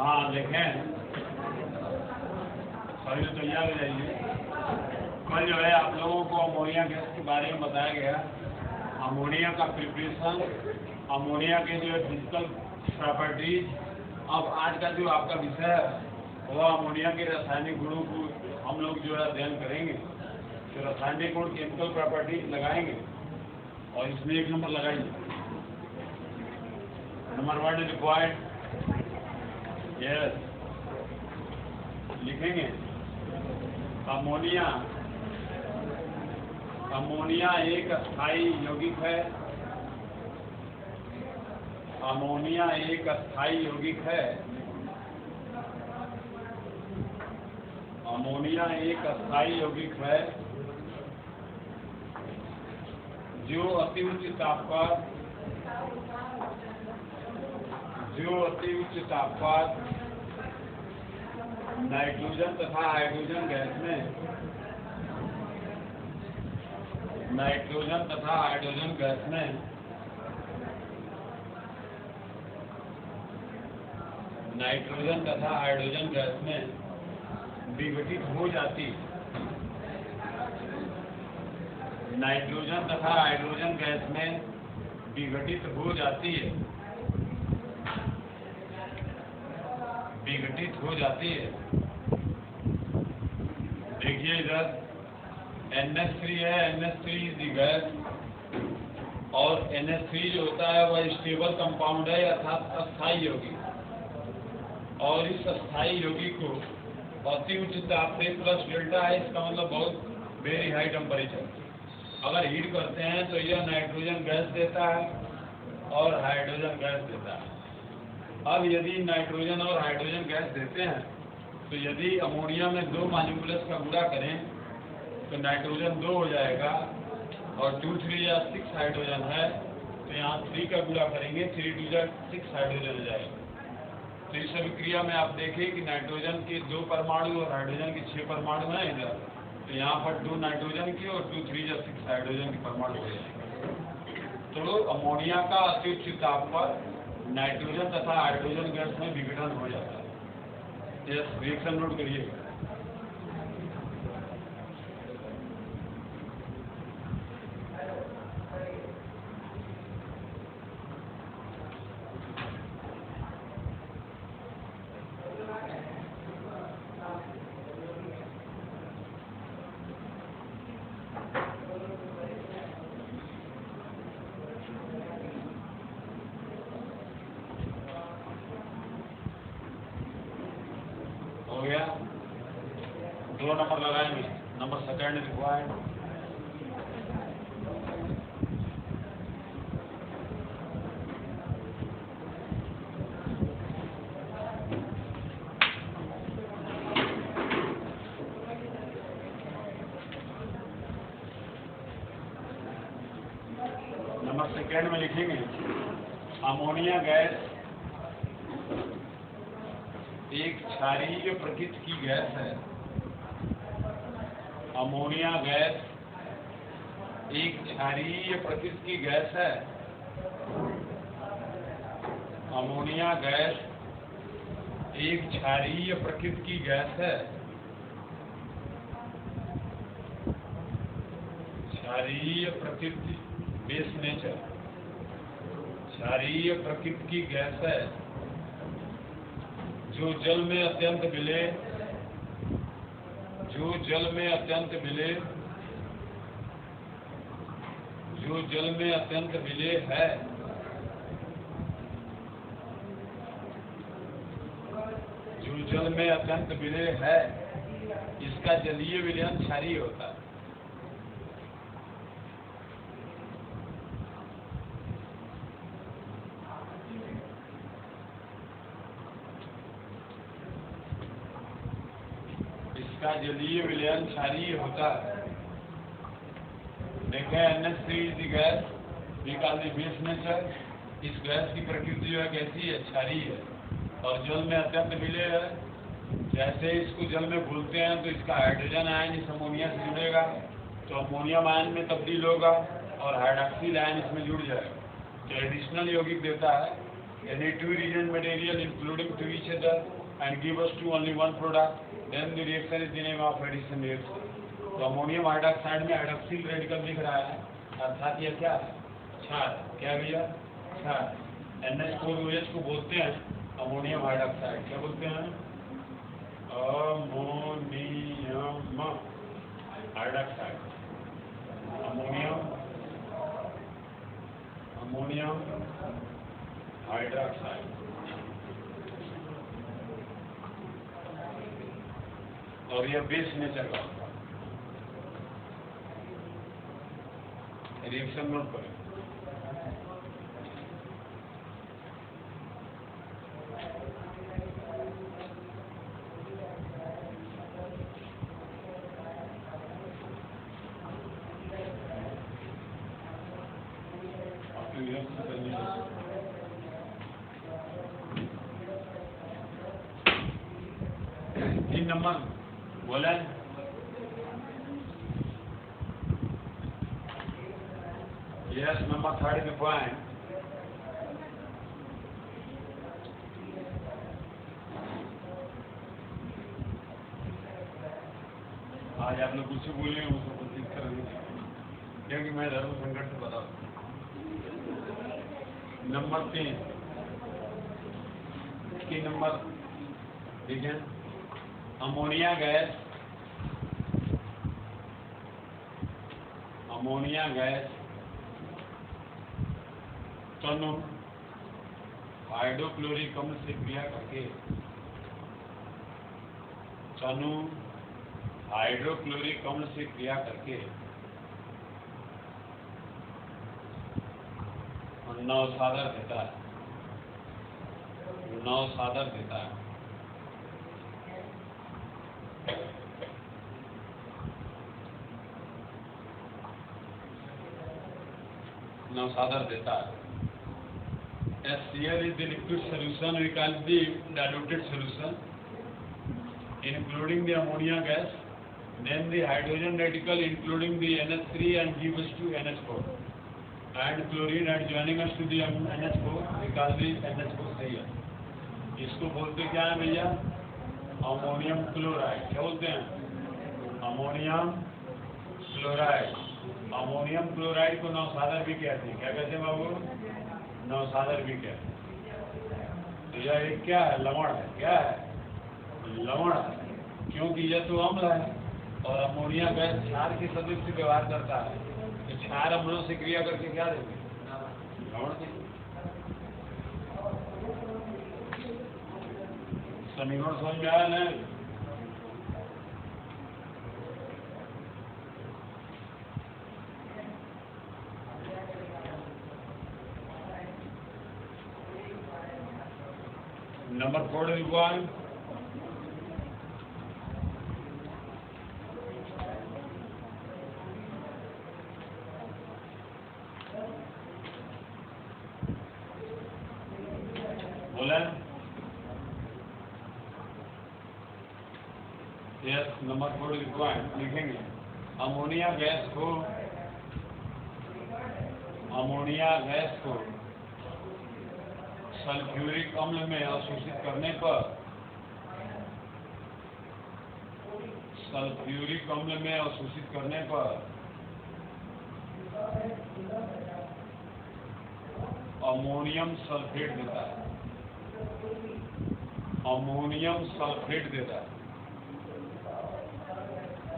हाँ देखें, सभी तैयार हो जाइए। कल जो है आप लोगों को अमोनिया गैस के बारे में बताया गया, अमोनिया का प्रिपरेशन, अमोनिया के जो है फिजिकल प्रॉपर्टीज। अब आज का जो आपका विषय है वह अमोनिया के रासायनिक गुणों को हम लोग जो है अध्ययन करेंगे। तो रासायनिक गुण केमिकल प्रॉपर्टीज लगाएंगे और इसमें एक नंबर लगाएंगे। नंबर 1 इज रिक्वायर्ड, यस लिखेंगे। अमोनिया, अमोनिया एक अस्थाई यौगिक है। अमोनिया एक अस्थाई यौगिक है। अमोनिया एक अस्थाई यौगिक है जो अति उच्च तापमान, नाइट्रोजन तथा हाइड्रोजन गैस में, नाइट्रोजन तथा हाइड्रोजन गैस में विघटित हो जाती, नाइट्रोजन तथा हाइड्रोजन गैस में विघटित हो जाती है, विघटित हो जाती है। देखिए इधर NH3 है, NH3 इज द गैस, और NH3 जो होता है वह स्टेबल कंपाउंड है अर्थात अस्थाई यौगिक, और इस अस्थाई यौगिक को अति उच्च ताप पे प्लस डेल्टा है, इसका मतलब बहुत वेरी हाई टेम्परेचर, अगर हीट करते हैं तो यह नाइट्रोजन गैस देता है और हाइड्रोजन गैस देता है। अब यदि नाइट्रोजन और हाइड्रोजन गैस देते हैं तो यदि अमोनिया में 2 मॉलिक्यूल्स का गुणा करें तो नाइट्रोजन 2 हो जाएगा, और 2 3 या 6 हाइड्रोजन है तो यहाँ 3 का गुणा करेंगे, 3 2 जा 6 हाइड्रोजन हो जाएगा। तो इस अभिक्रिया में आप देखें कि नाइट्रोजन के 2 परमाणु और हाइड्रोजन के 6 परमाणु हैं इधर, तो यहाँ पर 2 नाइट्रोजन के और 2 3 या 6 हाइड्रोजन के परमाणु हो जाएंगे। तो अमोनिया का अति उच्च ताप पर नाइट्रोजन तथा हाइड्रोजन गैस में विघटन हो जाता है। यस, रिएक्शन नोट करिएगा। हो गया, 2 नंबर लगाएंगे। नंबर 2 रिक्वायर्ड, नंबर 2 में लिखेंगे अमोनिया गैस एक क्षारीय प्रकृति की गैस है। अमोनिया गैस एक क्षारीय प्रकृति की गैस है। अमोनिया गैस एक क्षारीय प्रकृति की गैस है। क्षारीय प्रकृति, बेस नेचर, क्षारीय प्रकृति की गैस है जो जल में अत्यंत विलेय, जो जल में अत्यंत विलेय, जो जल में अत्यंत विलेय है, जो जल में अत्यंत विलेय है, इसका जलीय विलयन क्षारीय होता है। इसका जलीय विलयन क्षारीय होता है। देखें NH3 is the gas, we call the base nature. इस गैस की प्रकृति जो है कैसी है? क्षारीय है, और जल में अत्यंत विलेय है। जैसे इसको जल में घुलते हैं तो इसका हाइड्रोजन आयन इस अमोनिया से जुड़ेगा, तो अमोनियम आयन में तब्दील होगा और हाइड्रोक्सिल आयन इसमें जुड़ जाएगा, तो एडिशनल यौगिक देता है। any two reagent material including to each other and give us to only one product, then the reaction is the name of addition reaction. तो अमोनियम हाइड्रोक्साइड में हाइड्रोक्सिल रेडिकल दिख रहा है, अर्थात यह क्या है? क्षार। क्या भैया? क्षार। NH4OH को बोलते हैं अमोनियम हाइड्रोक्साइड। क्या बोलते हैं? Ammonium hydroxide. Ammonium hydroxide. और यह बेस नेचर का होता है। रिएक्शन नोट करें। तीन नंबर बोला yes, number 3 is the point. आज आप लोग कुछ बोले उसको कुछ दिक्कत नहीं, क्योंकि मैं धर्म संकट से बता। नंबर 3 नंबर देखिए, अमोनिया गैस तनु हाइड्रोक्लोरिक अम्ल से क्रिया करके नवसादर देता है। नवसादर देता है। HCl is the liquid solution, we call the diluted solution, including the ammonia gas, then the hydrogen radical including the NH3 and gives us to NH4, and chlorine and joining us to the NH4, we call the NH4Cl. इसको बोलते क्या है भैया? Ammonium chloride. क्या बोलते हैं? Ammonium chloride. Ammonium chloride को नवसादर भी कहते हैं। क्या कहते हैं बाबू? नवसादर भी कहते हैं। तो यह एक क्या है? लवण है। क्या है? लवण है, क्योंकि यह तो अम्ल है और अमोनिया गैस क्षार के सदृश से व्यवहार करता है। तो क्षार अम्लों से क्रिया करके क्या देंगे? लवण देंगे। समीकरण समझ में आया ना? Number 4 is one. बोला? Yes, number 4 is one. लिखेंगे अमोनिया गैस को सल्फ्यूरिक अम्ल में अवशोषित करने पर अमोनियम सल्फेट देता है।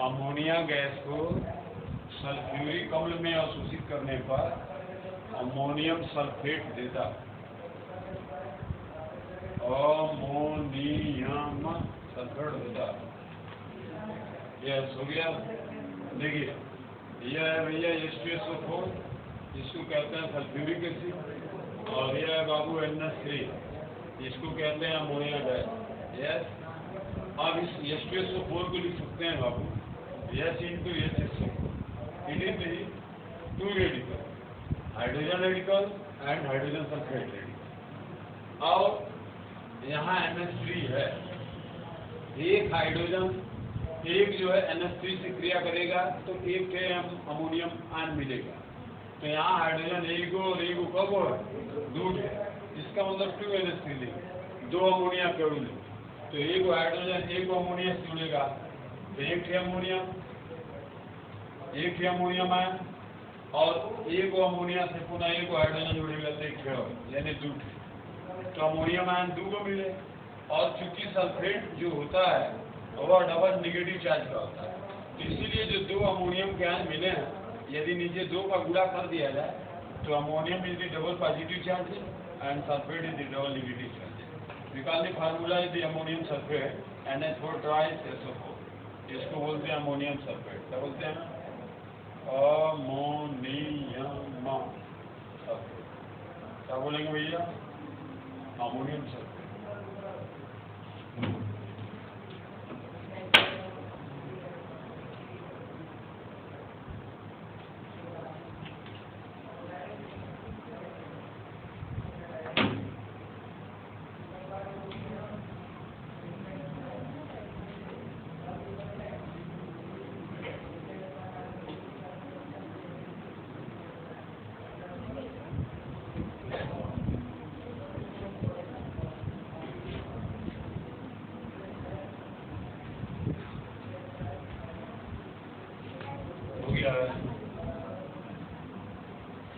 अमोनिया गैस को सल्फ्यूरिक अम्ल में अवशोषित करने पर अमोनियम सल्फेट देता है। अमोनियम सल्फेट देता है। यस हो गया। देखिए यह है भैया H2SO4, इसको कहते हैं सल्फ्यूरिक एसिड, और यह है बाबू NH3, इसको कहते हैं अमोनिया गैस। यस, अब इस H2SO4 को लिख सकते हैं बाबू H into HSO। It is two radical, hydrogen radical and hydrogen sulphate radical. और यहाँ NH3 है, एक हाइड्रोजन एक जो है NH3 से क्रिया करेगा तो एक अमोनियम आयन मिलेगा। तो यहाँ हाइड्रोजन एक और एक कब हो दूर है, इसका मतलब 2NH3 दो अमोनिया केवल। तो एक हाइड्रोजन एक अमोनिया से जुड़ेगा, तो एक ही अमोनियम आयन और एक अमोनिया से पुनः एक हाइड्रोजन जुड़ेगा तो एक यानी दो। तो अमोनियम आयन दो को मिले। और चूंकि सल्फेट जो होता है वह डबल निगेटिव चार्ज का होता है, तो इसीलिए जो दो अमोनियम के आयन मिले हैं, यदि नीचे दो का गुणा कर दिया जाए तो ammonium is the double positive charge and sulphate is the double negative charge. निकालने formula is the ammonium sulphate NH4 twice SO4। इसको बोलते हैं अमोनियम सल्फेट। क्या बोलते हैं? Ammonium sulphate. क्या बोलेंगे भैया? Ammonium sulphate.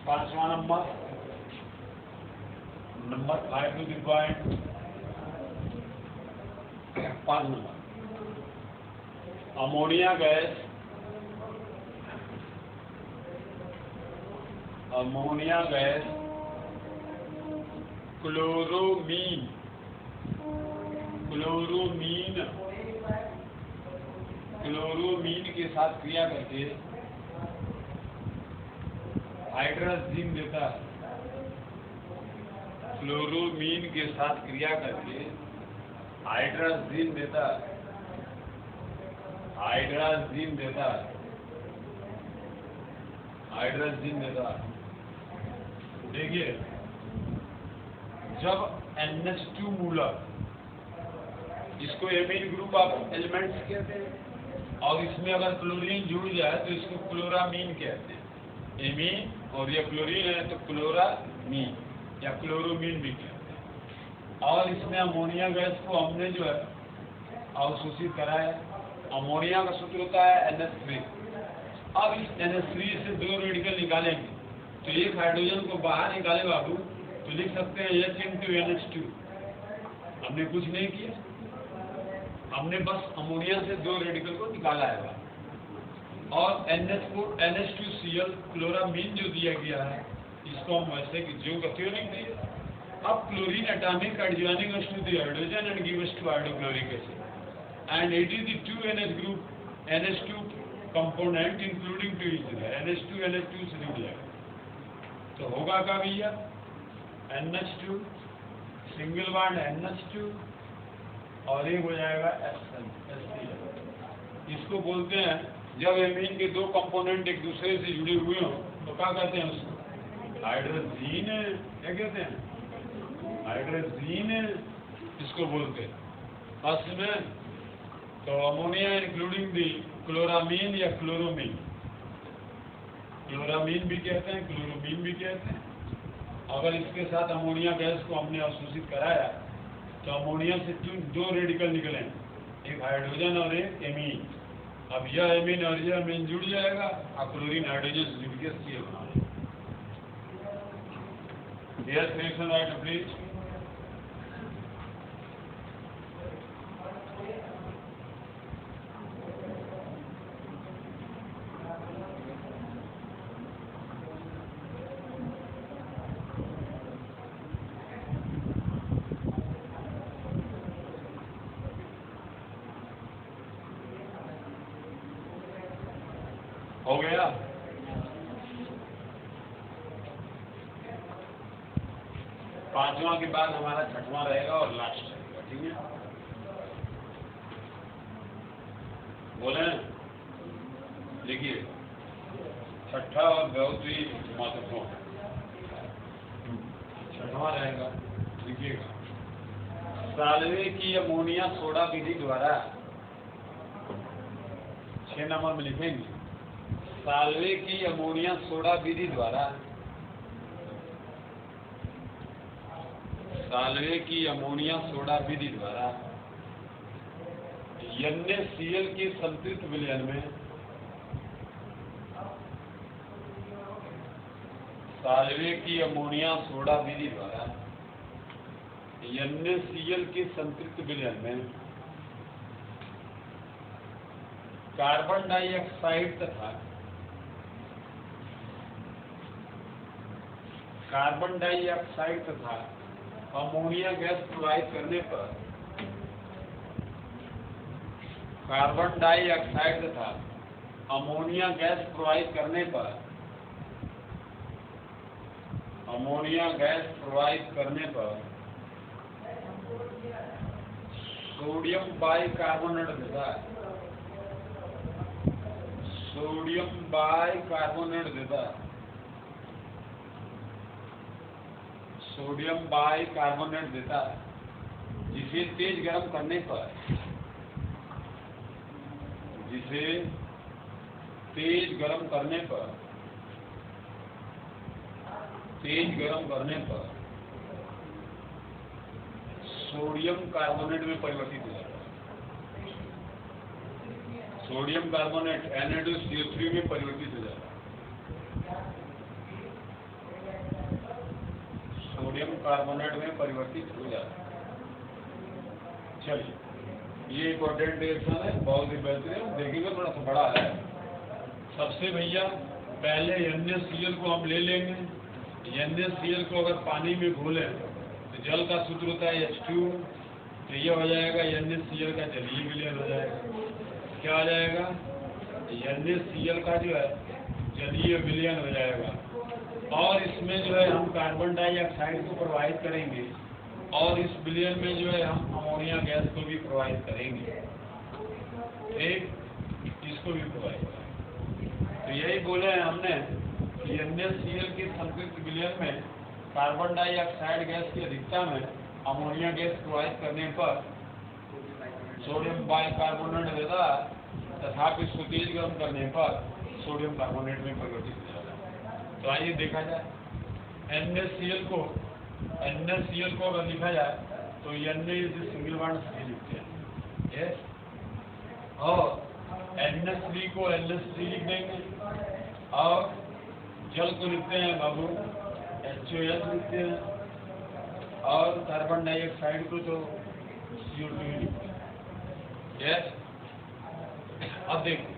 पांचवा नंबर 5 टू द पॉइंट। 5 नंबर अमोनिया गैस क्लोरोमीन के साथ क्रिया करके हाइड्रोजन देता है। क्लोरोमीन के साथ क्रिया करके हाइड्रोजन देता है। देखिए, जब NH2 मूलक, इसको एमीन ग्रुप ऑफ एलिमेंट्स कहते हैं, और इसमें अगर क्लोरीन जुड़ जाए तो इसको क्लोरामीन कहते हैं। एमीन और ये क्लोरीन है तो क्लोरामीन या क्लोरोमीन भी कहते हैं। और इसमें अमोनिया गैस को हमने जो है अवशोषित करा है। अमोनिया का सूत्र होता है NH3। अब इस NH3 से दो रेडिकल निकालेंगे तो एक हाइड्रोजन को बाहर निकाले बाबू तो लिख सकते हैं H into NH2। हमने कुछ नहीं किया, हमने बस अमोनिया से दो रेडिकल को निकाला है। और NH2Cl क्लोरामीन जो दिया गया है, इसको हम वैसे कि जो गतियों नहीं दिए। अब chlorine atomic adjoining us to the hydrogen and give us to hydrochloric acid, and it is the 2NH group NH2 component including 2 NH2 से जुड़ जाएगा। तो होगा क्या भैया? NH2 सिंगल बॉन्ड NH2 और एक हो जाएगा HCl। इसको बोलते हैं जब एमीन के दो कंपोनेंट एक दूसरे से जुड़े हुए हो तो क्या कहते हैं उसको? हाइड्रोजीन। क्या कहते हैं? हाइड्रोजीन इसको बोलते हैं फर्स्ट में। तो अमोनिया इंक्लूडिंग दी क्लोरामीन या क्लोरोमीन, क्लोरामीन भी कहते हैं, क्लोरोमीन भी कहते हैं। अगर इसके साथ अमोनिया गैस को हमने अवशोषित कराया तो अमोनिया से दो रेडिकल निकले, एक हाइड्रोजन और एक एमीन। अब यह एमीन और यह एमीन जुड़ जाएगा और क्लोरीन हाइड्रोजन से जुड़ के Cl बना लेगा। Dear selection writer, please. हो गया? पांचवा के बाद हमारा छठवां रहेगा और लास्ट रहेगा। ठीक है, बोले? देखिए, छठा और बहुत ही महत्वपूर्ण छठवां रहेगा। देखिएगा, साल्वे की अमोनिया सोडा विधि द्वारा 6 नंबर में लिखेंगे। साल्वे की अमोनिया सोडा विधि द्वारा NaCl के संतृप्त विलयन में साल्वे की अमोनिया सोडा विधि द्वारा NaCl के संतृप्त विलयन में कार्बन डाइऑक्साइड तथा अमोनिया गैस प्रवाहित करने पर कार्बन डाइऑक्साइड तथा अमोनिया गैस प्रवाहित करने पर सोडियम बाइकार्बोनेट देता है। सोडियम बाइकार्बोनेट देता है जिसे तेज गर्म करने पर सोडियम कार्बोनेट में परिवर्तित हो जाता है। सोडियम कार्बोनेट Na2CO3 में परिवर्तित हो जाता है। सोडियम कार्बोनेट में परिवर्तित हो जाता है। चलिए, ये इंपॉर्टेंट रिएक्शन है, बहुत ही बेहतरीन, देखेंगे, थोड़ा सा बड़ा है। सबसे भैया पहले NaCl को हम ले लेंगे। NaCl को अगर पानी में घोलें तो जल का सूत्र होता है H2, तो ये हो जाएगा NaCl का जलीय विलयन हो जाएगा। क्या हो जाएगा? NaCl का जो है जलीय विलयन हो जाएगा। और इसमें जो है हम कार्बन डाइऑक्साइड को प्रवाहित करेंगे और इस विलयन में जो है हम अमोनिया गैस को भी प्रवाहित करेंगे। ठीक, इसको भी प्रवाहित करेंगे। तो यही बोले हैं हमने कि NaCl के संतृप्त विलयन में कार्बन डाइऑक्साइड गैस की अधिकता में अमोनिया गैस प्रवाहित करने पर सोडियम बाइकार्बोनेट देता है तथा इसको तेज गर्म करने पर सोडियम कार्बोनेट में परिवर्तित हो जाता है। तो आइए देखा जाए NaCl को अगर लिखा जाए तो Na इज सिंगल बॉन्ड से लिखते हैं, यस, और NH3 को NH3 लिख देंगे और जल को लिखते हैं बाबू HOH लिखते हैं और कार्बन डाइऑक्साइड को तो CO2 लिखते हैं, यस। अब देखो,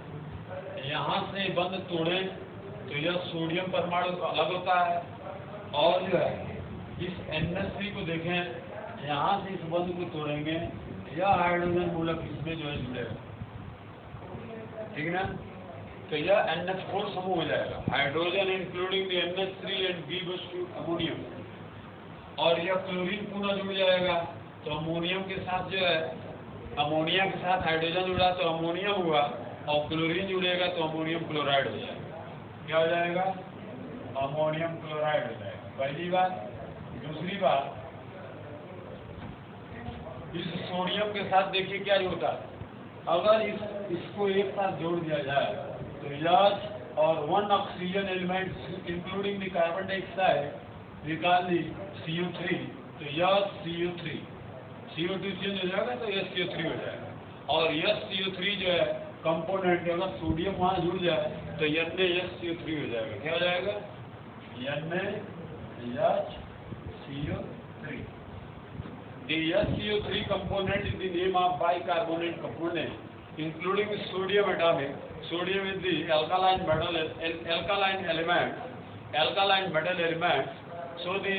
यहाँ से बंद तोड़ें तो यह सोडियम परमाणु अलग होता है और जो है इस NH3 को देखें, यहाँ से इस बंद को तोड़ेंगे, यह हाइड्रोजन मूलक इसमें जो है जुड़ेगा, ठीक ना। तो यह NH4 समूह हो जाएगा, hydrogen including the NH3 and gives to ammonium. और यह क्लोरीन पुनः जुड़ जाएगा, तो अमोनियम के साथ जो है अमोनिया के साथ हाइड्रोजन जुड़ा तो अमोनियम हुआ और क्लोरीन जुड़ेगा तो अमोनियम क्लोराइड हो जाएगा। क्या हो जाएगा? अमोनियम क्लोराइड हो जाएगा, पहली बात। दूसरी बात, इस सोडियम के साथ देखिए क्या जुड़ता है, अगर इसको एक साथ जोड़ दिया जाए तो H और 1 oxygen element including the carbon dioxide निकाल दी CO3, तो CO3 CO2 चेंज हो जाएगा तो CO3 हो जाएगा। और CO3 जो है कंपोनेंट, अगर सोडियम वहाँ जुड़ जाए तो NaSCO3 हो जाएगा। क्या हो जाएगा? NaSCO3। The SCO3 component is the name of bicarbonate component, including sodium atomic. Sodium is the alkaline metal element. So the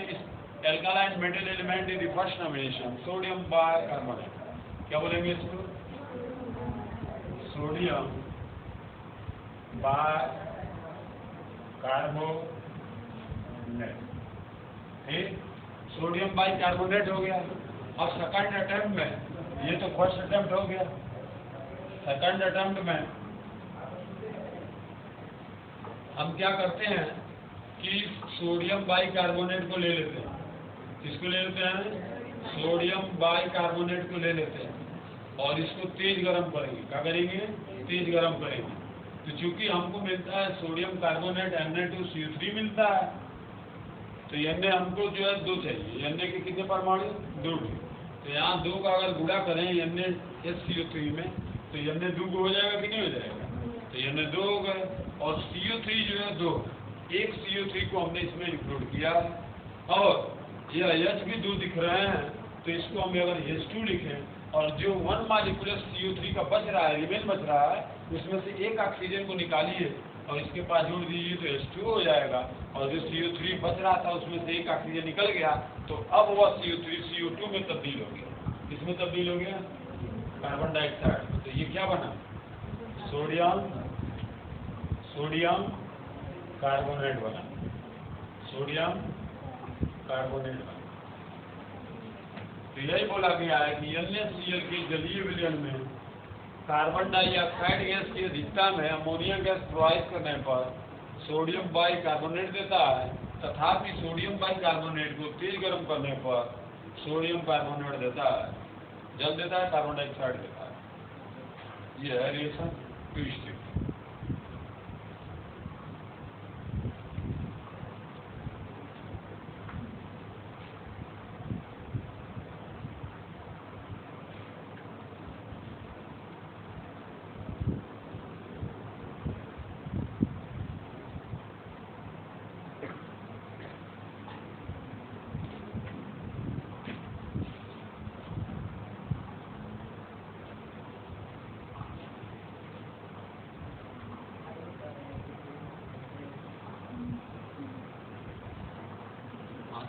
alkaline metal element is the first nomination, sodium bicarbonate. क्या बोलेंगे इसको? Sodium bicarbonate, ठीक, sodium bicarbonate हो गया। अब second attempt में, ये तो फर्स्ट अटेम्प्ट हो गया, सेकंड अटेम्प्ट में हम क्या करते हैं कि सोडियम बाइकार्बोनेट को ले लेते हैं। किसको ले लेते हैं? सोडियम बाइकार्बोनेट को ले लेते हैं और इसको तेज गर्म करेंगे। क्या करेंगे? तेज गर्म करेंगे। तो चूंकि हमको मिलता है सोडियम कार्बोनेट Na2CO3 मिलता है, तो Na हमको जो है 2 चाहिए। Na के कितने परमाणु? 2। तो यहाँ 2 का अगर गुणा करें NaSCO3 में तो Na 2 हो जाएगा कि नहीं हो जाएगा? तो Na 2 हो गए और CO3 जो है 2, एक CO3 को हमने इसमें इंक्लूड किया है। और यह H भी 2 दिख रहे हैं, तो इसको हम अगर H2 लिखें और जो 1 मॉलिक्यूलर CO3 का बच रहा है, रिमेन बच रहा है, उसमें से एक ऑक्सीजन को निकालिए और इसके पास जोड़ दीजिए तो H2 हो जाएगा। और जो CO3 बच रहा था उसमें से एक ऑक्सीजन निकल गया, तो अब वह CO3 CO2 में तब्दील हो गया। किसमें तब्दील हो गया? Carbon dioxide. तो ये क्या बना? सोडियम कार्बोनेट बना। सोडियम कार्बोनेट बना। तो यही बोला गया है कि NaCl के जलीय विलयन में कार्बन डाइऑक्साइड गैस की अधिकता में अमोनिया गैस प्रवाहित करने पर सोडियम बाइकार्बोनेट देता है, तथापि सोडियम बाइकार्बोनेट को तेज गर्म करने पर सोडियम कार्बोनेट देता है, जल देता है, कार्बन डाइऑक्साइड देता है। यह है रिएक्शन 2 स्टेप।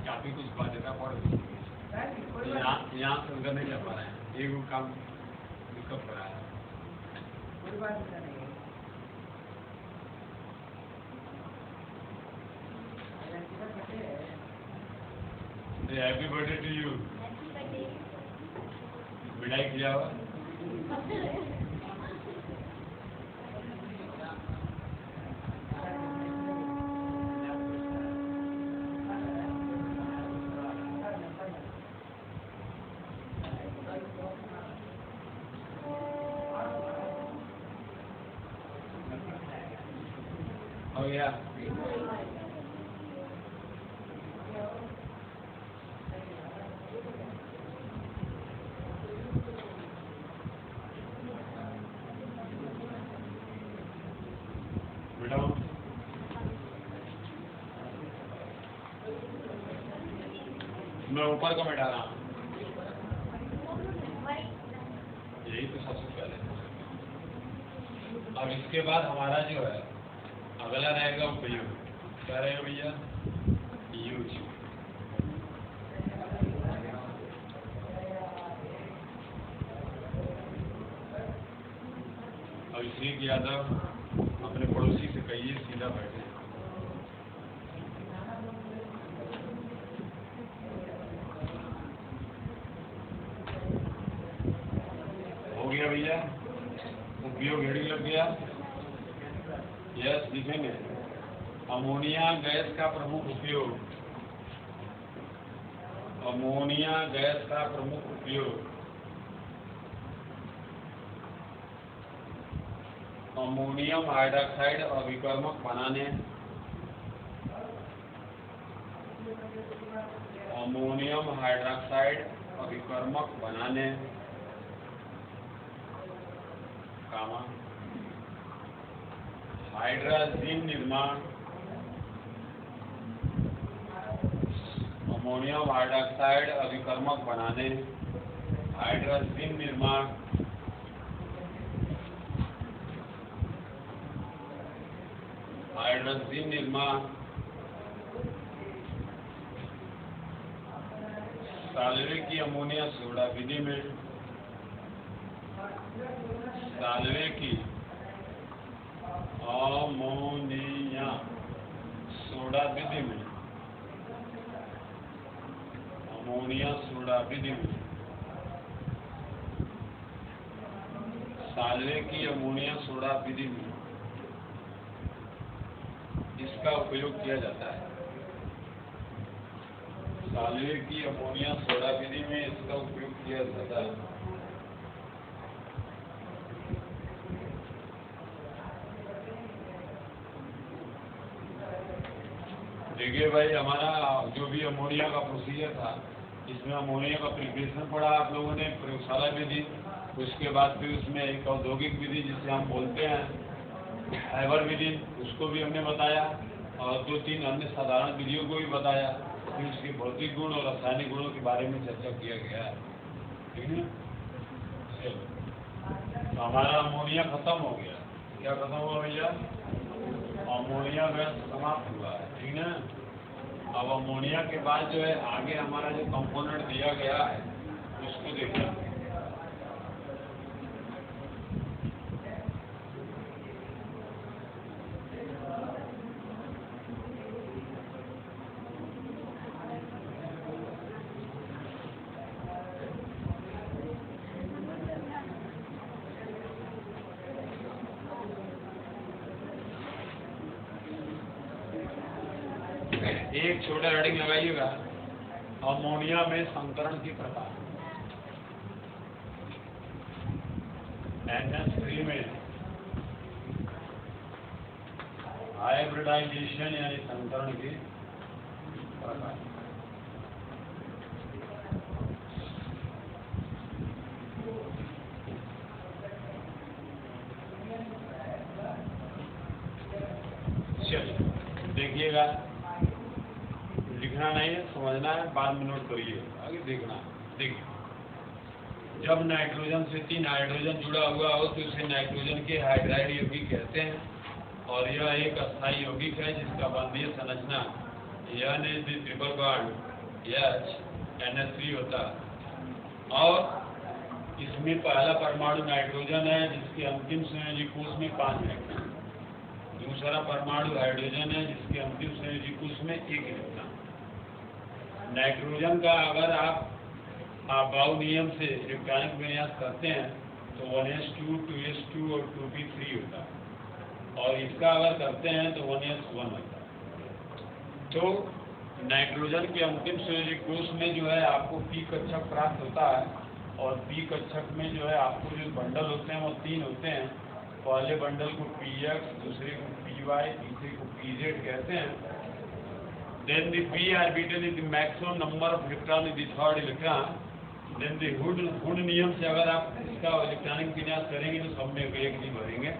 काफी कुछ बाध्यता पड़ गई, यहाँ से उधर नहीं जा पा रहे हैं, एक काम दिक्कत कर रहा है। Happy birthday to you. मिठाई किया हुआ हो गया। मैं ऊपर का बैठा रहा हूँ, यही तो सबसे पहले। अब इसके बाद हमारा जो है अगला रहेगा उपयोग। क्या रहेगा भैया? यूज। अभिषेक यादव अपने पड़ोसी से कहिए सीधा बैठे। हो गया भैया, उपयोग हेडिंग लग गया। यस लिखेंगे। अमोनिया गैस का प्रमुख उपयोग। अमोनिया गैस का प्रमुख उपयोग अमोनियम हाइड्रॉक्साइड अभिकर्मक बनाने। अमोनियम हाइड्रॉक्साइड अभिकर्मक बनाने, हाइड्राजीन निर्माण। अमोनियम हाइड्रॉक्साइड अभिकर्मक बनाने, हाइड्राजीन निर्माण। हाइड्राजीन निर्माण साल्वे की अमोनिया सोडा विधि में। साल्वे की अमोनिया सोडा विधि में। अमोनिया सोडा विधि में साल्वे की अमोनिया सोडा विधि में इसका उपयोग किया जाता है। साल्वे की अमोनिया सोडा विधि में इसका उपयोग किया जाता है। देखिए भाई, हमारा जो भी अमोनिया का प्रोसीजर था, इसमें अमोनिया का प्रिपरेशन पढ़ा आप लोगों ने, प्रयोगशाला विधि, उसके बाद फिर उसमें एक औद्योगिक विधि जिसे हम बोलते हैं फाइबर विधि, उसको भी हमने बताया, और 2-3 अन्य साधारण विधियों को भी बताया। फिर उसके भौतिक गुण और रासायनिक गुणों के बारे में चर्चा किया गया है, ठीक है। तो हमारा अमोनिया खत्म हो गया। क्या खत्म हुआ भैया? अमोनिया गैस समाप्त हुआ है, ठीक है। अब अमोनिया के बाद जो है आगे हमारा जो कंपोनेंट दिया गया है उसको देखिए। एक छोटा हेडिंग लगाइएगा, अमोनिया में संकरण की प्रकार। NH3 में हाइब्रिडाइजेशन यानी संकरण की प्रकार। चलिए देखिएगा, लिखना नहीं है, समझना है, बाद में नोट करिए, आगे देखना है। देखिए, जब नाइट्रोजन से 3 हाइड्रोजन जुड़ा हुआ हो तो उसे नाइट्रोजन के हाइड्राइड यौगिक कहते हैं, और यह एक अस्थायी यौगिक है जिसका बंधीय संरचना यानी ट्रिपल बॉन्ड NH3 होता है, और इसमें पहला परमाणु नाइट्रोजन है जिसके अंतिम संयोजी कोष में 5 इलेक्ट्रॉन, दूसरा परमाणु हाइड्रोजन है जिसके अंतिम संयोजी कोष में 1 इलेक्ट्रॉन। नाइट्रोजन का अगर आप बाउ नियम से इलेक्ट्रॉनिक विन्यास करते हैं तो 1s2 2s2 और 2p3 होता है, और इसका अगर करते हैं तो 1s1 होता है। तो नाइट्रोजन के अंतिम संयोजी कोष में जो है आपको p कक्षक प्राप्त होता है, और p कक्षक में जो है आपको जो बंडल होते हैं वो 3 होते हैं। पहले बंडल को px, दूसरे को py, तीसरे को pz कहते हैं। Then the p orbital is the maximum number of electron in the third electron. Then the hood नियम से अगर आप इसका इलेक्ट्रॉनिक विन्यास करेंगे तो सब में एक नहीं भरेंगे।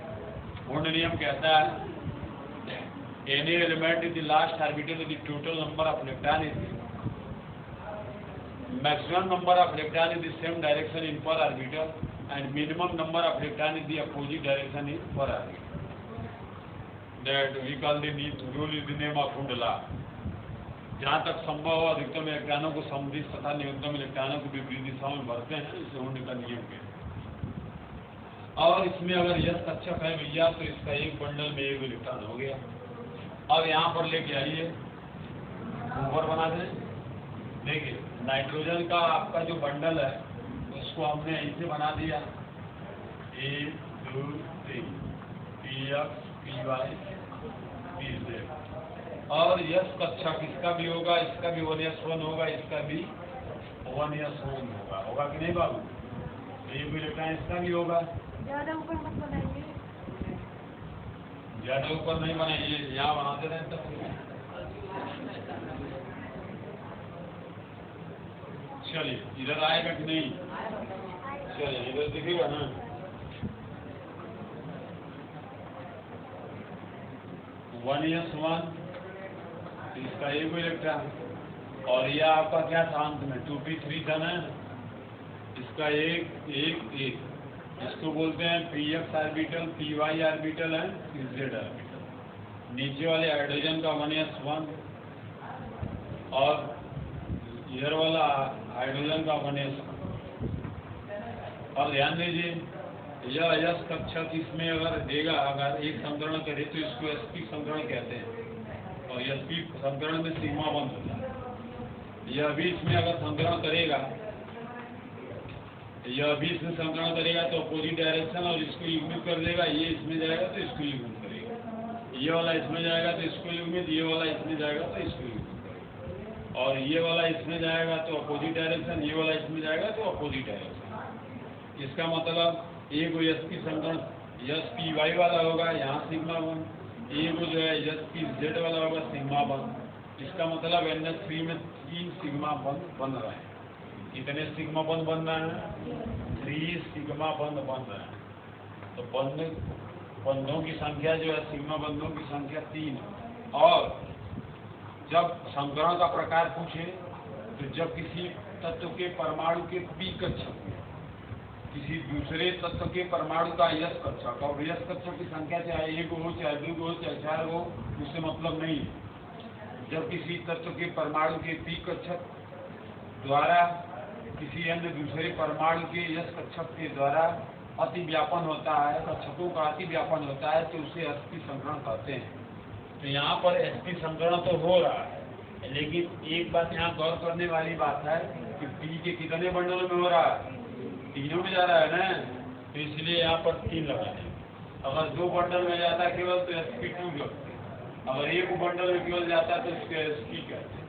हुड नियम कहता है any element in the last orbital is the total number of electron is the maximum number of electron in the same direction in per orbital, and minimum number of electron in the opposite direction in per orbital. That we call the rule is the name of Hund law. जहाँ तक संभव हो अधिकतम इलेक्ट्रॉनों को समदिश तथा न्यूनतम इलेक्ट्रॉनों को विपरीत दिशाओं में भरते हैं, इसे हुड का नियम कहते हैं। और इसमें अगर यस कक्षक है भैया तो इसका एक बंडल में 1 इलेक्ट्रॉन हो गया। अब यहाँ पर लेके आइए, ऊपर बना दें। देखिए, नाइट्रोजन का आपका जो बंडल है उसको हमने ऐसे बना दिया, 1 2 3 px py pz, और यस कक्षक इसका भी होगा, इसका भी 1s1 होगा, इसका भी 1s1 होगा कि नहीं बाबू? तो ये भी इलेक्ट्रॉन इसका भी होगा। ज़्यादा ऊपर मत बनाइए, ज़्यादा ऊपर नहीं बनाइए, यहाँ बनाते रहें तब। चलिए, इधर आएगा कि नहीं? चलिए, इधर दिखेगा ना। वन इसका 1 इलेक्ट्रॉन, और यह आपका क्या था अंत में 2p3 था ना, इसका 1 इसको बोलते हैं px orbital, py orbital and pz orbital. नीचे वाले हाइड्रोजन का 1s1 और इधर वाला हाइड्रोजन का 1s1। और ध्यान दीजिए, यह यस कक्षक इसमें अगर देगा, अगर एक संकरण करे तो इसको sp संकरण कहते हैं, और sp संकरण में सिग्मा बंद होता है। यह भी इसमें अगर संकरण करेगा, यह भी इसमें संकरण करेगा तो अपोजिट डायरेक्शन, और इसको युग्मित कर देगा। ये इसमें जाएगा तो इसको युग्मित करेगा, ये वाला इसमें जाएगा तो इसको युग्मित, ये वाला इसमें जाएगा तो इसको युग्मित करेगा, और ये वाला इसमें जाएगा तो अपोजिट डायरेक्शन, ये वाला इसमें जाएगा तो अपोजिट डायरेक्शन। इसका मतलब एक sp संकरण sp y वाला होगा, यहाँ सिग्मा 1, एक जो है sp z वाला होगा सिग्मा 1। इसका मतलब NH3 में 3 सिग्मा बंध बन रहे हैं। कितने सिग्मा बंध बन रहे हैं? 3 सिग्मा बंध बन रहे हैं। तो बंधों की संख्या जो है, सिग्मा बंधों की संख्या 3। और जब संकरण का प्रकार पूछे तो जब किसी तत्व के परमाणु के पी कक्षक किसी दूसरे तत्व के परमाणु का यश कक्षक, और यश कक्षक की संख्या चाहे 1 हो, चाहे 2 हो, चाहे 4 हो, उससे मतलब नहीं है। जब किसी तत्व के परमाणु के पी कक्षक द्वारा किसी अन्य दूसरे परमाणु के यश कक्षक के द्वारा अतिव्यापन होता है, कक्षकों का अतिव्यापन होता है, तो उसे sp संकरण कहते हैं। तो यहाँ पर sp संकरण तो हो रहा है, लेकिन एक बात यहाँ गौर करने वाली बात है कि पी के कितने बंडलों में हो रहा है? तीनों में जा रहा है ना, तो इसलिए यहाँ पर 3 लगा दें। अगर 2 बंडल में जाता है केवल तो sp2 लगते हैं। अगर 1 बंडल में केवल जाता है तो इसको sp कहते हैं।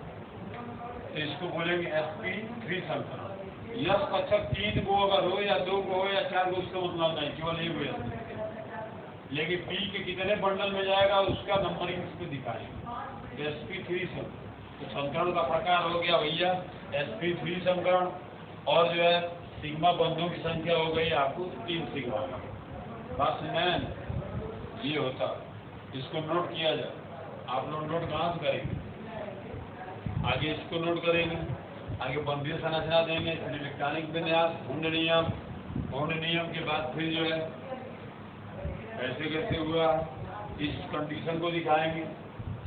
तो इसको बोलेंगे sp3 संकरण। यश कक्षक 3 को अगर हो या 2 को हो या 4 को, उसका मतलब नहीं, केवल 1 हो। लेकिन पी के कितने बंडल में जाएगा उसका नंबरिंग इसको दिखाएंगे। sp3 संकरण। तो संकरण का प्रकार हो गया भैया sp3 संकरण। और जो है सिग्मा बंधों की संख्या हो गई आपको 3 सिग्मा। बस मैन ये होता, इसको नोट किया जाए। आप लोग नोट कहाँ से करेंगे? आगे इसको नोट करेंगे, आगे बंधीय संरचना देंगे, फिर इलेक्ट्रॉनिक विन्यास, घूर्ण नियम के बाद फिर जो है कैसे कैसे हुआ इस कंडीशन को दिखाएंगे,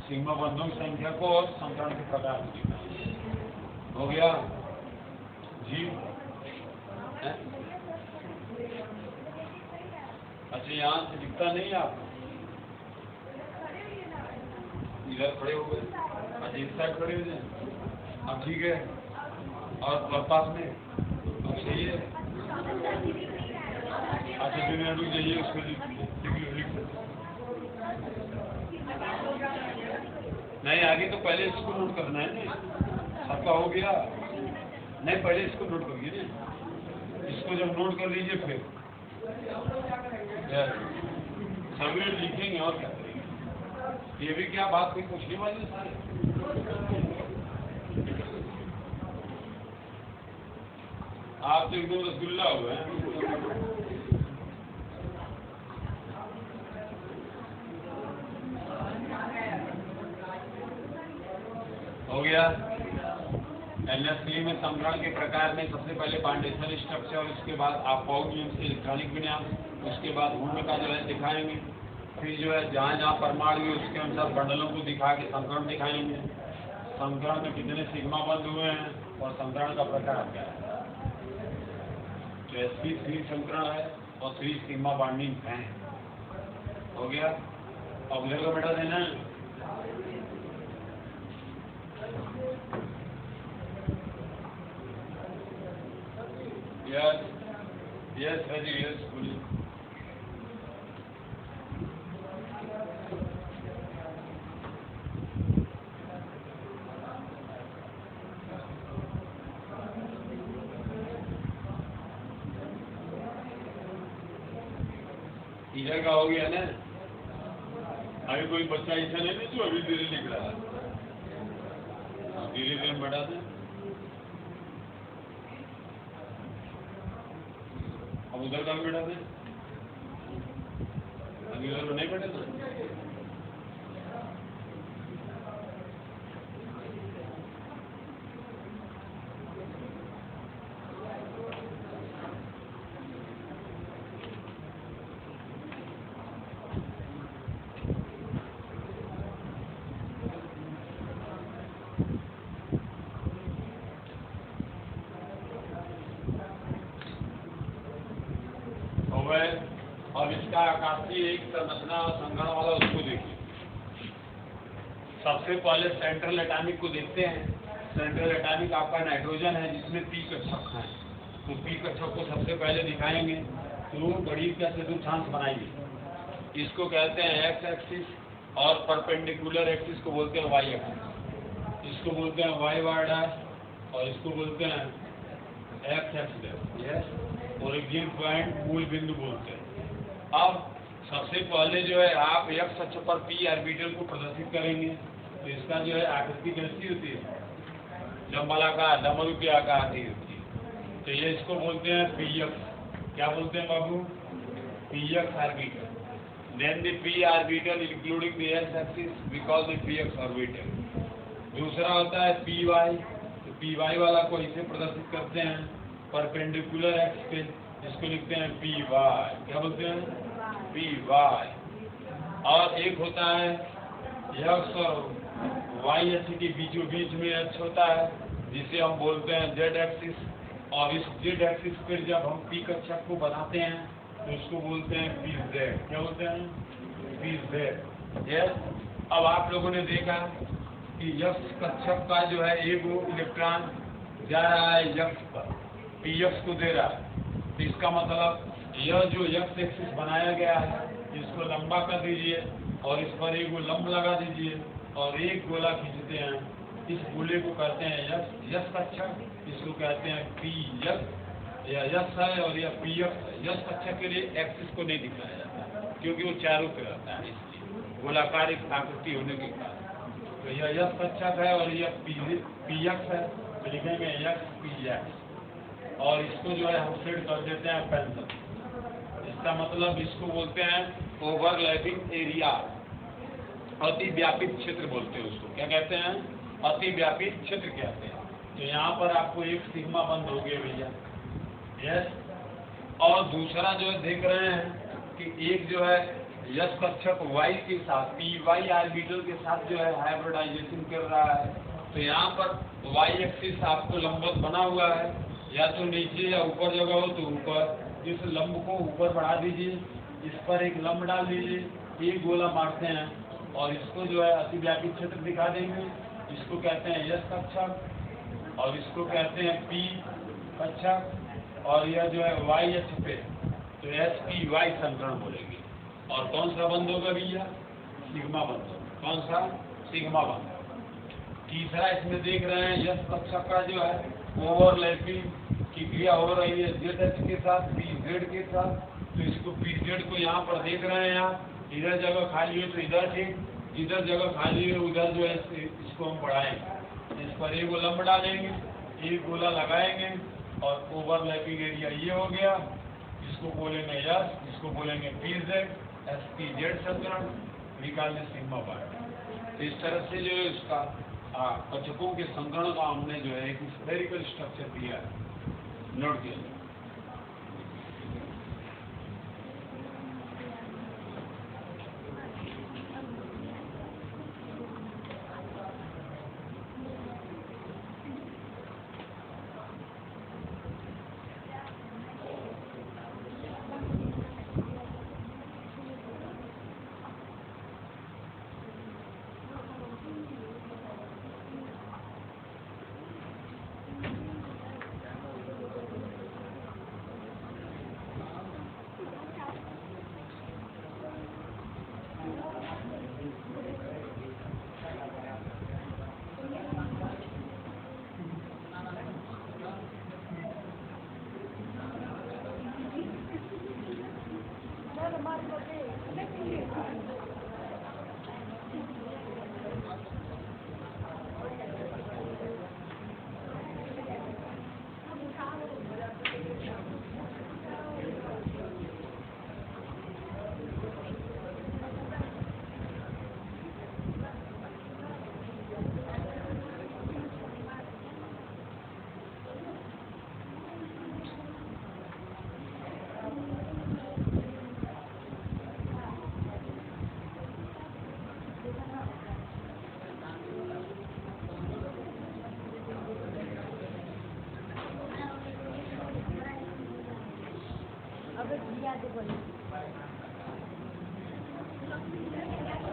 सिग्मा बंधों की संख्या को और संकरण के प्रकार को दिखाएंगे। हो गया जी? अच्छा, यहाँ से दिखता नहीं आप इधर खड़े हो गए? अच्छा, इस साइड खड़े हो जाए। अब ठीक है, और पास में अब सही है। अच्छा, जो रुक जाइए, उसको लिख नहीं, आगे तो पहले इसको नोट करना है ना। सबका हो गया नहीं, पहले इसको नोट करिए ना। इसको जब नोट कर लीजिए फिर सभी लिखेंगे और क्या करेंगे। ये भी क्या बात कोई पूछने वाली है? आप तो एकदम रसगुल्ला हो गए। हो गया। NH3 में संकरण के प्रकार में सबसे पहले फाउंडेशन स्ट्रक्चर, उसके बाद आप पाउंड से इलेक्ट्रॉनिक विन्यास, उसके बाद घूर्ण का जो है दिखाएंगे। फिर जो है जहाँ जहाँ परमाणु है उसके अनुसार बंडलों को दिखा के संकरण दिखाएंगे। संकरण में कितने सिग्मा बंध हुए हैं और संकरण का प्रकार क्या है। तो sp3 संकरण है और 3 सिग्मा बॉन्डिंग है। हो गया। अब उधर को बेटा देना है। यस है जी, यस बोलिए। इधर का हो गया ना। अभी कोई बच्चा ऐसा नहीं जो अभी धीरे लिख रहा है, धीरे धीरे बढ़ा दें। अब उधर का भी बैठा दें, अभी उधर नहीं बैठे ना। अब इसका आकाशीय एक संरचना संकरण वाला उसको देखिए। सबसे पहले सेंट्रल एटॉमिक को देखते हैं। सेंट्रल एटॉमिक आपका नाइट्रोजन है जिसमें पी कक्षक है। तो पी कक्षक को सबसे पहले दिखाएंगे। तो बड़ी क्या चतुर्थांश बनाएंगे। इसको कहते हैं एक्स एक्सिस और परपेंडिकुलर एक्सिस को बोलते हैं वाई एक्सिस। इसको बोलते हैं वाई वाई डैश और इसको बोलते हैं x x dash. Origin point मूल बिंदु बोलते हैं। अब सबसे पहले जो है आप एक्स अक्ष पर पी ऑर्बिटल को प्रदर्शित करेंगे। तो इसका जो है आकृति कैसी होती है? डम्बलाकार, डमरू के आकार की होती है। तो ये इसको बोलते हैं पीएक्स। क्या बोलते हैं बाबू? Px orbital. Then the p orbital including the s axis we call the px orbital. दूसरा होता है py। तो py वाला को इसे प्रदर्शित करते हैं परपेंडिकुलर एक्स पे, इसको लिखते हैं py। क्या बोलते हैं? py। और एक होता है x और y अक्ष के बीचों बीच में x होता है, जिसे हम बोलते हैं z एक्सिस। और इस z एक्सिस पर जब हम p कक्षक को बनाते हैं तो इसको बोलते हैं pz। क्या बोलते हैं? pz। यस। अब आप लोगों ने देखा कि x कक्षक का जो है एक इलेक्ट्रॉन जा रहा है x पर, px को दे रहा है। तो इसका मतलब यह जो x एक्सिस बनाया गया है इसको लंबा कर दीजिए और इस पर एक लंब लगा दीजिए और एक गोला खींचते हैं। इस गोले को कहते हैं यस कक्षक, इसको कहते हैं px। यह यस है और यह px है। यस कक्षक के लिए एक्सिस को नहीं दिखाया जाता क्योंकि वो चारों पे रहता है, इसलिए गोलाकार आकृति होने के कारण। तो यह यस कक्षक है और यह px है, तो लिखेंगे x px। और इसको जो है हम शेड कर देते हैं पेंसिल। इसका मतलब इसको बोलते हैं ओवरलैपिंग एरिया, अतिव्यापित क्षेत्र बोलते हैं उसको। क्या कहते हैं? अतिव्यापित क्षेत्र कहते हैं। तो यहाँ पर आपको एक सिग्मा बंद हो गया भैया। यस। और दूसरा जो है देख रहे हैं कि एक जो है यस कक्षक y के साथ py ऑर्बिटल के साथ जो है हाइब्रिडाइजेशन कर रहा है। तो यहाँ पर y एक्सिस आपको लंबवत बना हुआ है, या तो नीचे या ऊपर जगह हो तो ऊपर। इस लंब को ऊपर बढ़ा दीजिए, इस पर एक लंब डाल दीजिए, एक गोला मारते हैं और इसको जो है अतिव्यापी क्षेत्र दिखा देंगे। इसको कहते हैं यस कक्षक और इसको कहते हैं p कक्षक। और यह जो है y अक्ष पे तो SPY संकरण बोलेंगे। और कौन सा बंद होगा भैया? सिग्मा बंद होगा। कौन सा? सिग्मा बंद। तीसरा इसमें देख रहे हैं यस कक्षक का जो है ओवरलैपिंग की क्रिया हो रही है z अक्ष के साथ pz के साथ। तो इसको pz को यहाँ पर देख रहे हैं, यहाँ इधर जगह खाली हो तो इधर ठीक, इधर जगह खाली हो उधर जो है इसको हम बढ़ाएंगे। इस पर एक लंब डालेंगे, एक गोला लगाएंगे और ओवरलैपिंग एरिया ये हो गया। इसको बोलेंगे यस, इसको बोलेंगे pz, SPZ संकरण, निकाल दें सिग्मा बाय। इस तरह से जो है इसका कक्षकों के संकरण का हमने जो है एक स्फेरिकल स्ट्रक्चर दिया है। नोट किया।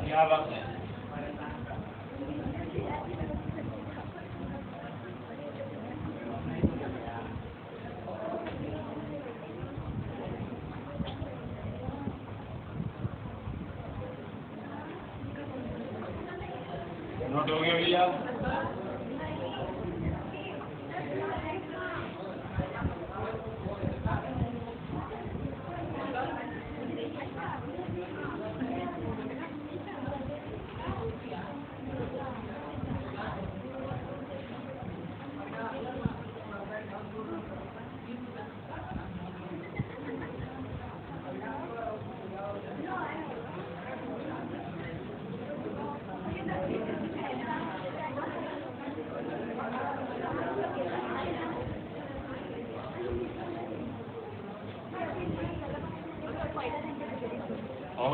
क्या बात है? नोट हो गया भैया?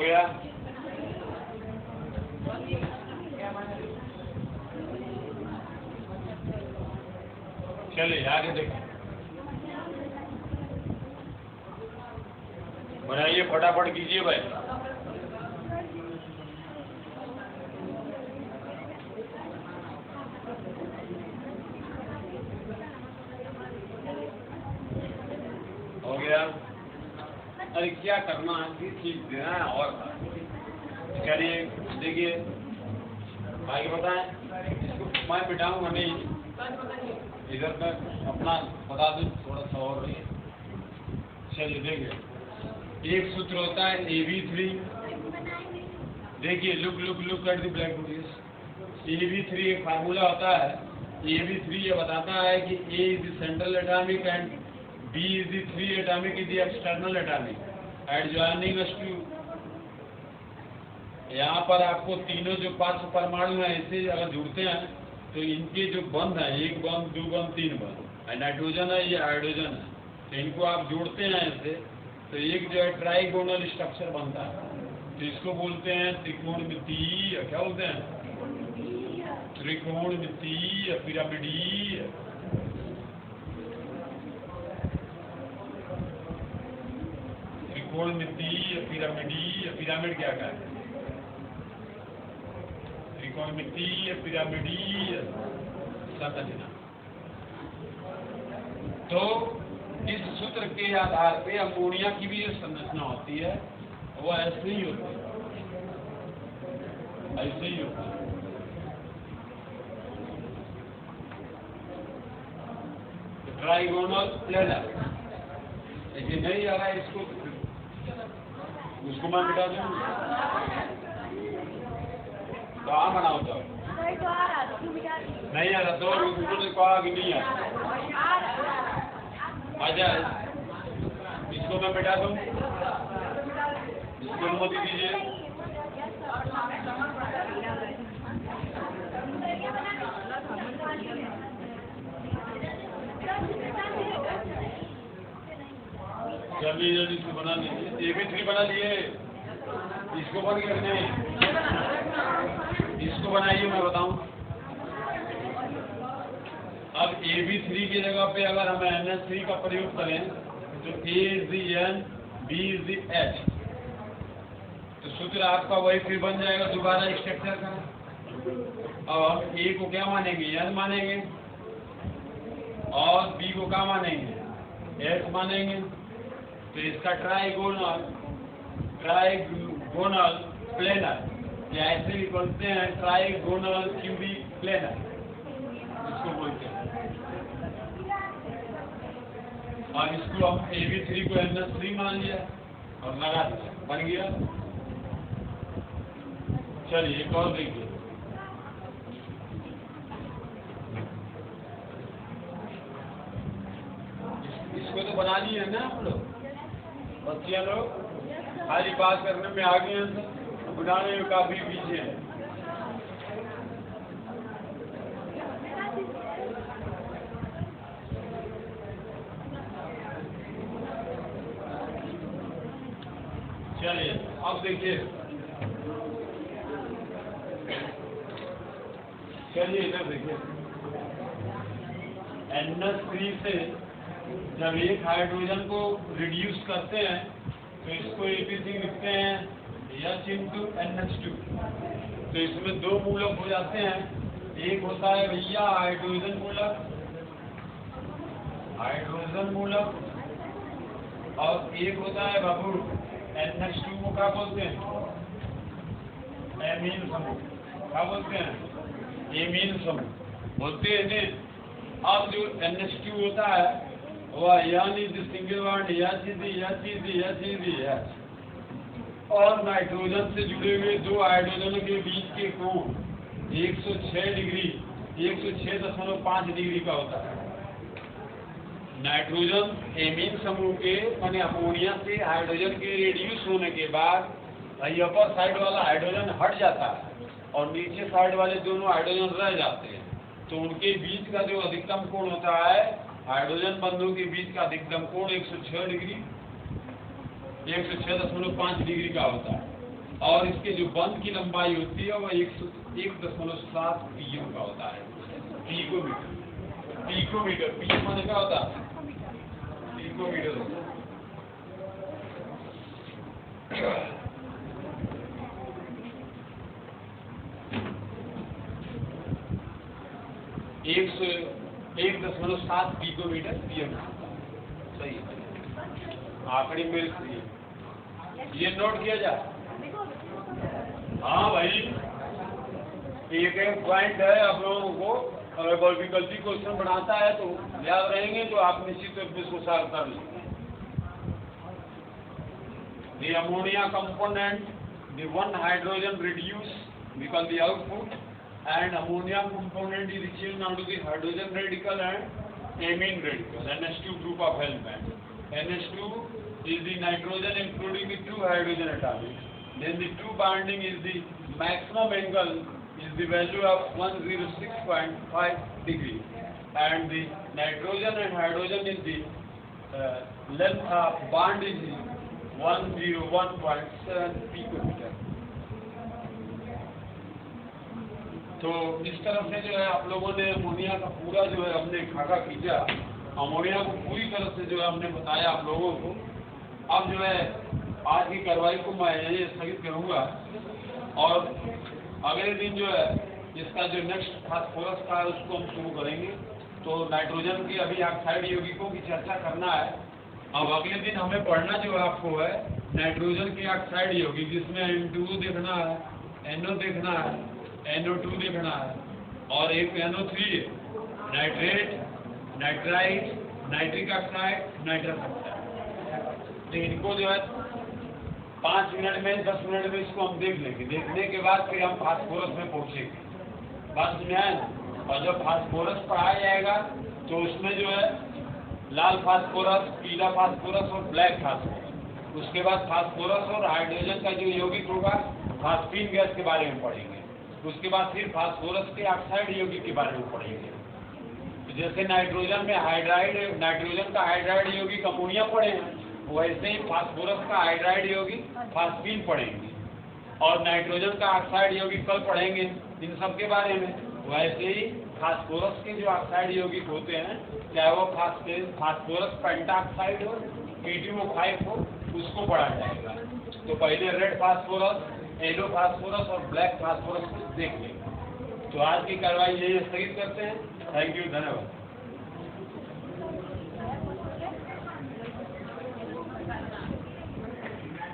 गया? चलिए आगे देखें, बनाइए, फटाफट कीजिए भाई। हो गया? अरे क्या करना है, किस चीज देना है और चलिए देखिए आगे बताएं। इसको मैं बिठाऊंगा नहीं, इधर मैं अपना बता दूं थोड़ा सा और रही। चलिए देखिए, एक सूत्र होता है AB3। देखिए look look look at the black board. AB3 एक फार्मूला होता है। AB3 ये बताता है कि A is the central atomic and B is the 3 atomic is the external atomic adjoining us to। यहाँ पर आपको तीनों जो 5 परमाणु हैं ऐसे अगर जुड़ते हैं तो इनके जो बंध हैं, 1 बंध 2 बंध 3 बंध, नाइट्रोजन है ये हाइड्रोजन है, तो इनको आप जोड़ते हैं ऐसे तो एक जो है ट्राइगोनल स्ट्रक्चर बनता है। तो इसको बोलते हैं त्रिकोणमितीय। क्या बोलते हैं? त्रिकोणमितीय पिरामिडीय। त्रिकोणमितीय पिरामिडीय। पिरामिड क्या है? त्रिकोणमितीय पिरामिडीय संरचना। तो इस सूत्र के आधार पे अमोनिया की भी जो संरचना होती है वो ऐसे ही होती है, ऐसे ही होती है। Trigonal planar. लेकिन नहीं आ रहा है इसको, उसको मैं मिटा दूँ तो आप बनाओ तो नहीं आ रहा, तो उन्होंने कहा कि नहीं आ रहा। अच्छा इसको मैं मिटा दूँ, इसको अनुमति दीजिए। जल्दी जल्दी इसको बना लीजिए। AB3 बना लिए, इसको बन गया नहीं, इसको बनाइए मैं बताऊं। अब AB3 की जगह पे अगर हम NH3 का प्रयोग करें तो A is the N, B is the H, तो सूत्र आपका वही फिर बन जाएगा दोबारा स्ट्रक्चर का। अब हम A को क्या मानेंगे? N मानेंगे, और B को क्या मानेंगे? H मानेंगे। तो इसका ट्राइगोनल प्लेनर, या ऐसे भी बोलते हैं ट्राइगोनल क्यूबिक प्लेनर, इसको बोलते हैं। और इसको हम AB3 को NH3 मान लिया और लगा दिया, बन गया। चलिए एक और देखिए, इसको तो बना लिए ना आप लोग, बच्चियां लोग खाली बात करने में आगे हैं, बनाने में काफी पीछे हैं। चलिए अब देखिए, चलिए इधर देखिए, NH3 से जब एक हाइड्रोजन को रिड्यूस करते हैं तो इसको ABC लिखते हैं H/NH2। तो इसमें 2 मूलक हो जाते हैं, एक होता है भैया हाइड्रोजन मूलक, और एक होता है बाबू NH2 को क्या बोलते हैं? एमीन समूह। क्या बोलते हैं? एमीन समूह बोलते हैं। अब जो NH2 होता है वह यानी सिंगल बॉन्ड H, और नाइट्रोजन से जुड़े हुए 2 हाइड्रोजनों के बीच के कोण 106.5 डिग्री का होता है। नाइट्रोजन एमीन समूह के माने अमोनिया से हाइड्रोजन के रिड्यूस होने के बाद अपर साइड वाला हाइड्रोजन हट जाता है और नीचे साइड वाले दोनों हाइड्रोजन रह जाते हैं। तो उनके बीच का जो अधिकतम कोण होता है, हाइड्रोजन बंधों के बीच का अधिकतम कोण 106.5 डिग्री का होता है। और इसके जो बंद की लंबाई होती है वह 1.7 पीएम का होता है, पिकोमीटर। पिकोमीटर पीएम माने क्या होता है? पिकोमीटर होता है। 1.7 पिकोमीटर पीएम, सही है, आखिरी मेरे लिए ये नोट किया जाए। हाँ भाई, एक एक पॉइंट है आप लोगों को, अगर कोई विकल्पी क्वेश्चन बनाता है तो याद रहेंगे, तो आप निश्चित रूप से इसको सॉल्व कर लेंगे। The ammonia component, the one hydrogen reduce become the output, and ammonia component is changed onto the hydrogen radical and amine radical, NH2 group of element. NH2 is the nitrogen including the 2 hydrogen atoms. Then the 2 bonding is the maximum angle is the value of 106.5 degree, and the nitrogen and hydrogen is the length of bond is 101.7 picometre. तो इस तरह से जो है आप लोगों ने ammonia का पूरा जो है हमने खाका खींचा, अमोनिया को पूरी तरह से जो है हमने बताया आप लोगों को। अब जो है आज की कार्रवाई को मैं यही स्थगित करूंगा, और अगले दिन जो है इसका जो नेक्स्ट फास्फोरस का है उसको हम शुरू करेंगे। तो नाइट्रोजन की अभी ऑक्साइड यौगिकों की चर्चा करना है। अब अगले दिन हमें पढ़ना जो आपको है नाइट्रोजन की ऑक्साइड यौगिक, जिसमें N2 देखना है, NO देखना है, NO2 देखना है, और एक NO3 है, nitrate, nitrite, nitric oxide, nitrous oxide. तो इनको जो है 5 मिनट में 10 मिनट में इसको हम देख लेंगे। देखने के बाद फिर हम फास्फोरस में पहुंचेंगे। बात सुनिए, और जब फास्फोरस पढ़ाया जाएगा तो उसमें जो है लाल फास्फोरस, पीला फास्फोरस और ब्लैक फास्फोरस, उसके बाद फास्फोरस और हाइड्रोजन का जो यौगिक होगा फास्फीन गैस के बारे में पढ़ेंगे। उसके बाद फिर फास्फोरस के ऑक्साइड यौगिक के बारे में पढ़ेंगे। तो जैसे नाइट्रोजन में हाइड्राइड, नाइट्रोजन का हाइड्राइड यौगिक अमोनिया पढ़े हैं, वैसे ही फास्फोरस का हाइड्राइड यौगिक फास्फीन पढ़ेंगे, और नाइट्रोजन का ऑक्साइड यौगिक कल पढ़ेंगे इन सब के बारे में। वैसे ही फास्फोरस के जो ऑक्साइड यौगिक होते हैं, चाहे वो फास्फोरस पेंटाऑक्साइड हो, P2O5 हो, उसको पढ़ा जाएगा। तो पहले रेड फास्फोरस, येलो फास्फोरस और ब्लैक फास्फोरस को देख लेंगे। तो आज की कार्रवाई यही स्थगित करते हैं। थैंक यू, धन्यवाद।